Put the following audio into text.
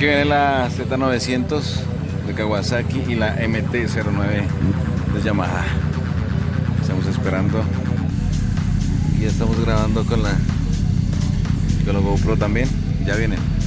Aquí viene la Z900 de Kawasaki y la MT-09 de Yamaha. Estamos esperando y ya estamos grabando con la GoPro también. Ya vienen.